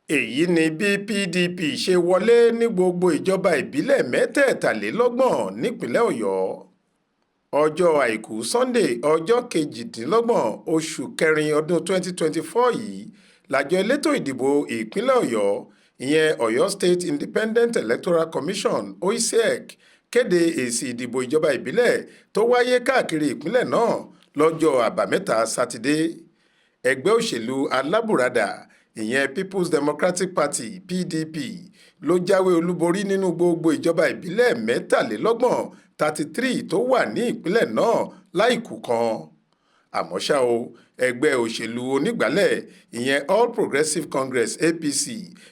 èyí ni bí PDP ṣe wọlé ní gbogbo ìjọba ìbílẹ̀ mẹ́tẹ̀ẹ̀talélọ́gbọ̀n nípìnlẹ̀ Ọ̀yọ́. Ọjọ́ Àìkú Sunday ọjọ́ kejìdínlọ́gbọ̀n oṣù kẹrin ọdún 2024 yìí làjọ elétò ìdìbò ìpínlẹ̀ Ọ̀yọ́ ìyẹn Ọ̀yọ́ State Independent Electoral Commission (OISEC) kéde èsì ìdìbò ìjọba ìbílẹ̀ tó wáyé káàkiri ìpínlẹ̀ náà lọ́jọ́ Àbámẹ́ta Sátidé. Ẹgbẹ́ òṣèlú alábùradà ìyẹn People's Democratic Party (PDP) ló jáwé olúborí nínú gbogbo ìjọba ìbílẹ̀ mẹ́tàlélọ́gbọ̀n 33 tó wà ní ìpínlẹ̀ náà láìkù kan. Àmọ́ ṣá o, ẹgbẹ́ òṣèlú onígbàálẹ̀ ìyẹn All Progressives Congress (APC)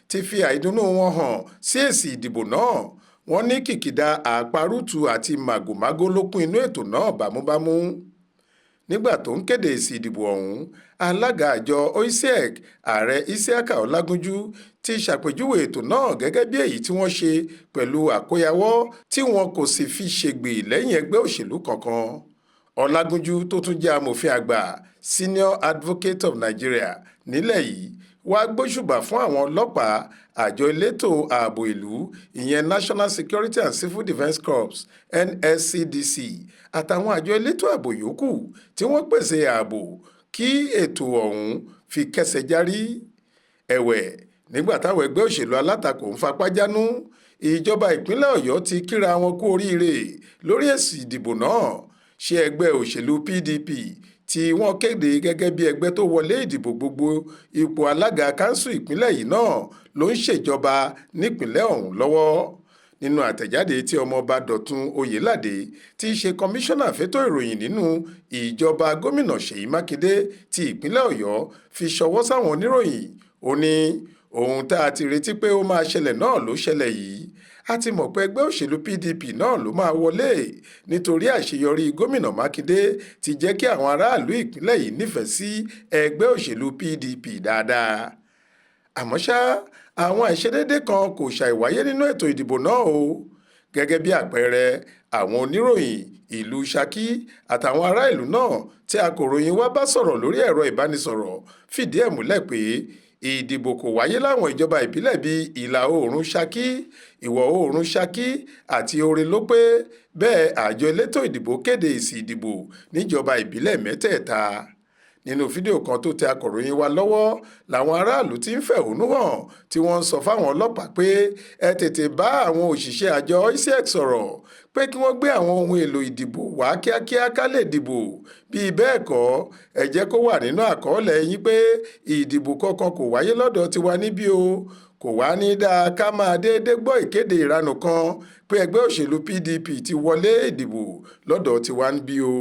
ti fi àìdùnnú wọn hàn sí èsì ìdìbò náà. Wọ́n ní kìkìdá àparùtù àti màgòmágó ló kún inú ètò náà bámúbámú. Nígbà tó ń kéde èsì ìdìbò ọ̀hún, alága àjọ OISEC ààrẹ Isiaka Ọlágúnjú ti ṣàpèjúwe ètò náà gẹ́gẹ́ bí èyí tí wọ́n ṣe pẹ̀lú àkóyawọ́ tí wọn kò sì fi ṣègbè lẹ́yìn ẹgbẹ́ òṣèlú kankan. Ọlágúnjú tó tún jẹ́ amòfin àgbà Senior Advocate of Nigeria nílẹ̀ yìí wá gbóṣùbà fún àwọn ọlọ́pàá àjọ elétò ààbò ìlú ìyẹn National Security and Civil Defence Corps (NSCDC) àtàwọn àjọ elétò ààbò yòókù tí wọ́n pèsè ààbò kí ètò ọ̀hún fi kẹ́sẹ̀ járí. Ẹ̀wẹ̀, nígbà táwọn ẹgbẹ́ òṣèlú alátakò ń fapá jánú, ìjọba ìpínlẹ̀ Ọ̀yọ́ ti kíra wọn kú oríire lórí èsì ìdìbò náà. Ṣé ẹgbẹ́ òṣèlú PDP tí wọ́n kéde gẹ́gẹ́ bí ẹgbẹ́ tó wọlé ìdìbò gbogbo ipò alága kánsù ìpínlẹ̀ yìí náà ló ń ṣèjọba nípìnlẹ̀ ọ̀hún lọ́wọ́. Nínú àtẹ̀jáde tí ọmọọba Dọ̀tun Oyèládé tí í ṣe kọmíṣánná fétò ìròyìn nínú ìjọba gómìnà Ṣèyí Mákindé ti ìpínlẹ̀ Ọ̀yọ́ fi ṣọwọ́ sáwọn oníròyìn, ó ní ohun tá a ti retí pé ó máa ṣẹlẹ̀ náà ló ṣẹlẹ̀ yìí. A ti mọ̀ pé ẹgbẹ́ òṣèlú PDP náà ló máa wọlé nítorí àṣeyọrí gómìnà Mákindé ti jẹ́ kí àwọn aráàlú ìpínlẹ̀ yìí nífẹ̀ẹ́ sí ẹgbẹ́ òṣèlú PDP dáadáa. Àmọ́ ṣá, àwọn àìṣedéédé kan kò ṣàìwáyé nínú ètò ìdìbò náà o. Gẹ́gẹ́ bí àpẹẹrẹ, àwọn oníròyìn ìlú Ṣakí àtàwọn ará ìlú náà tí akọ̀ròyìn wa bá sọ̀rọ̀ lórí ẹ̀rọ ìbánisọ̀rọ̀ fìdí ẹ̀ múlẹ̀ pé ìdìbò kò wáyé láwọn ìjọba ìbílẹ̀ bíi ìlà oòrùn Ṣakí, ìwọ̀ oòrùn Ṣakí àti Orin-Lópé. Bẹ́ẹ̀ àjọ elétò ìdìbò kéde èsì ìdìbò níjọba ìbílẹ̀ mẹ́tẹ̀ẹ̀ta. Nínú fídíò kan tó tẹ akọ̀ròyìn wa lọ́wọ́ làwọn aráàlú ti ń fẹ̀hónú hàn tí wọ́n ń sọ fáwọn ọlọ́pàá pé ẹ tètè bá àwọn òṣìṣẹ́ àjọ OISEC sọ̀rọ̀ pé kí wọ́n gbé àwọn ohun èlò ìdìbò wá kíákíá ká lè dìbò. Bíi bẹ́ẹ̀ kọ́, ẹ jẹ́ kó wà nínú àkọọ́lẹ̀ yín pé ìdìbò kankan kò wáyé lọ́dọ̀ tiwa níbí o. Kò wá ní dáa ká máa déédéé gbọ́ ìkéde ìranù kan pé ẹgbẹ́ òṣèlú PDP ti wọlé ìdìbò lọ́dọ̀ tiwa níbí o.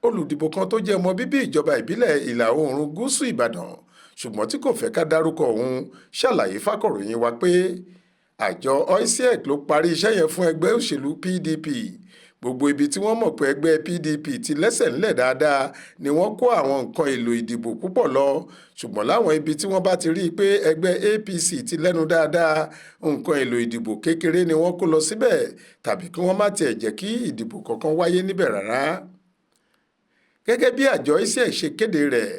Olùdìbò kan tó jẹ́ ọmọ bíbí ìjọba ìbílẹ̀ ìlà oòrùn gúúsù Ìbàdàn ṣùgbọ́n tí kò fẹ́ ká dárúkọ òun ṣàlàyé fákọ̀ròyìn wa pé àjọ OISEC ló parí iṣẹ́ yẹn fún ẹgbẹ́ òṣèlú PDP. Gbogbo ibi tí wọ́n mọ̀ pé ẹgbẹ́ PDP ti lẹ́sẹ̀ ńlẹ̀ dáadáa ni wọ́n kó àwọn nǹkan èlò ìdìbò púpọ̀ lọ, ṣùgbọ́n láwọn ibi tí wọ́n bá ti rí i pé ẹgbẹ́ APC ti lẹ́nu dáadáa, nǹkan èlò ìdìbò kékeré ni wọ́n kó lọ síbẹ̀ tàbí kí wọ́n má tiẹ̀ jẹ́ kí ìdìbò kankan wáyé níbẹ̀ rárá. Gẹ́gẹ́ bí àjọ OISEC ṣe kéde rẹ̀,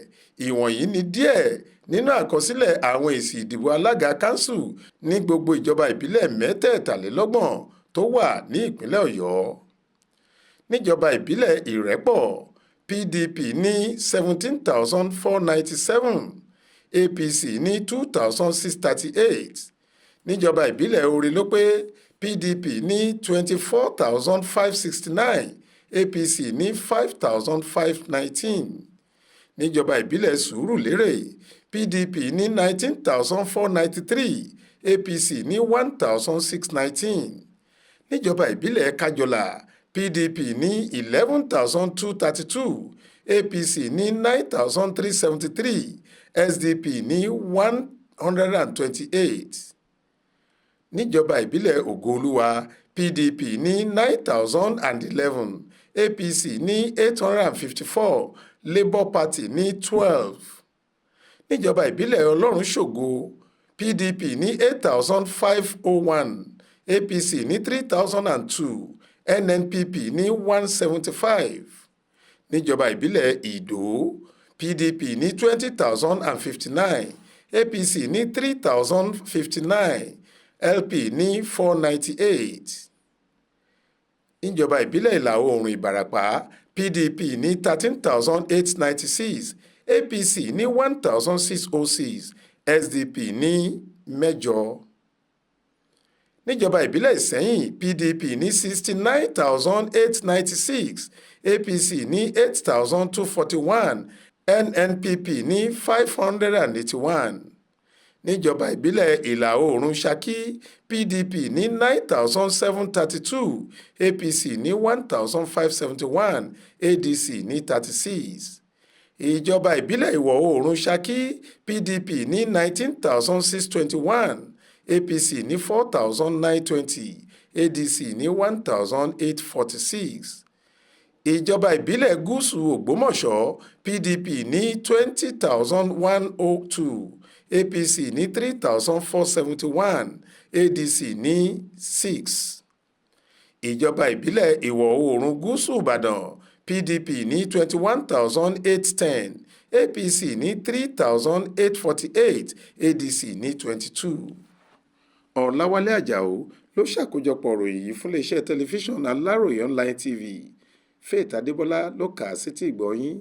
ìwọ̀nyí ni díẹ̀ nínú àkọsílẹ̀ àwọn èsì ìdìbò alága kánsù ní gbogbo ìjọba ìbílẹ̀ mẹ́tẹ̀ẹ̀talélọ́gbọ̀n tó wà ní ìpínlẹ̀ Ọ̀yọ́. Níjọba ìbílẹ̀ Ìrẹ́pọ̀, PDP ní 17,497, APC ní 2,638. Níjọba ìbílẹ̀ Orin-Lópé, PDP ní 24,569, APC ní 5,519. Níjọba ìbílẹ̀ Sùúrùlérè, PDP ní 19,493, APC ní 1,619. Níjọba ìbílẹ̀ Kájọlà, PDP ní 11,232, APC ní 9,373, SDP ní 128. Níjọba ìbílẹ̀ Ògo-Olúwa, PDP ní 9,011, APC ní 854, Labour Party ní 12. Níjọba ìbílẹ̀ Ọlọ́run ṣògo, PDP ní 8,501, APC ní 3,002, NNPP ní 175. Níjọba ìbílẹ̀ Ìdó, PDP ní 20,059, APC ní 3059, LP ní 498. níjọba ìbílẹ̀ ìlà oòrùn ìbàràpá PDP ní 13,896, APC ní 1,606, SDP ní 8. níjọba ìbílẹ̀ ìsẹ́yìn PDP ní 69,896, APC ní 8,241, NNPP ní 581. níjọba ìbílẹ̀ ìlà oòrùn Ṣakí PDP ní 9,732, APC ní 1,571, ADC ní 36. ìjọba ìbílẹ̀ ìwọ̀ oòrùn Ṣakí PDP ní 19,621, APC ní 4,920, ADC ní 1,846. ìjọba ìbílẹ̀ gúúsù Ògbómọ̀ṣọ́ PDP ní 20,102, APC ní 3,471, ADC ní 6. ìjọba ìbílẹ̀ ìwọ̀ oòrùn gúúsù Ìbàdàn PDP ní 21,810, APC ní 3,848, ADC ní 22. Ọ̀làwálé Àjàó ló ṣàkójọpọ̀ ìròyìn yìí fún iléeṣẹ́ tẹlifíṣàn Aláròye Online TV. Faith Adébọlá ló kà á sétí ìgbọ́ yín.